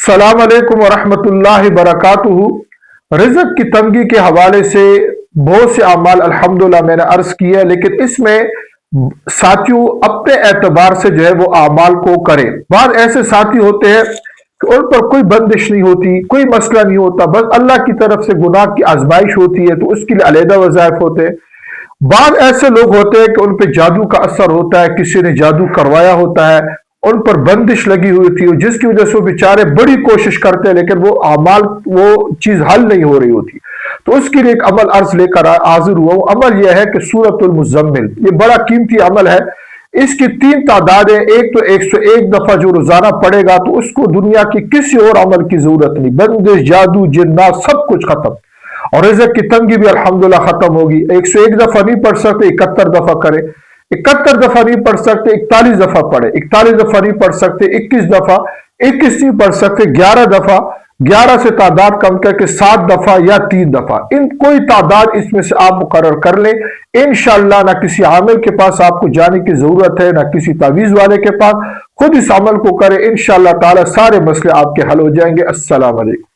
السلام علیکم ورحمۃ اللہ وبرکاتہ۔ رزق کی تنگی کے حوالے سے بہت سے اعمال الحمدللہ میں نے عرض کیا ہے، لیکن اس میں ساتھیوں اپنے اعتبار سے جو ہے وہ اعمال کو کریں۔ بعض ایسے ساتھی ہوتے ہیں کہ ان پر کوئی بندش نہیں ہوتی، کوئی مسئلہ نہیں ہوتا، بس اللہ کی طرف سے گناہ کی آزمائش ہوتی ہے تو اس کے لیے علیحدہ وظائف ہوتے ہیں۔ بعض ایسے لوگ ہوتے ہیں کہ ان پہ جادو کا اثر ہوتا ہے، کسی نے جادو کروایا ہوتا ہے، ان پر بندش لگی ہوئی تھی، جس کی وجہ سے وہ بیچارے بڑی کوشش کرتے ہیں لیکن وہ اعمال وہ چیز حل نہیں ہو رہی ہوتی۔ تو اس کے لیے ایک عمل عرض لے کر حاضر ہوا ہوں۔ عمل یہ ہے کہ سورۃ المزمل، یہ بڑا قیمتی عمل ہے۔ اس کی 3 تعداد ہے۔ ایک تو 101 دفعہ جو روزانہ پڑھے گا تو اس کو دنیا کی کسی اور عمل کی ضرورت نہیں، بندش، جادو، جنات سب کچھ ختم، اور رزق کی تنگی بھی الحمدللہ ختم ہوگی۔ 101 دفعہ نہیں پڑھ سکتے 71 دفعہ کرے، 71 دفعہ نہیں پڑھ سکتے 41 دفعہ پڑھے، 41 دفعہ نہیں پڑھ سکتے 21 دفعہ، 21 نہیں پڑھ سکتے 11 دفعہ، 11 سے تعداد کم کر کے 7 دفعہ یا 3 دفعہ، ان کوئی تعداد اس میں سے آپ مقرر کر لیں۔ انشاءاللہ نہ کسی عامل کے پاس آپ کو جانے کی ضرورت ہے، نہ کسی تعویذ والے کے پاس، خود اس عمل کو کریں، انشاءاللہ تعالی سارے مسئلے آپ کے حل ہو جائیں گے۔ السلام علیکم۔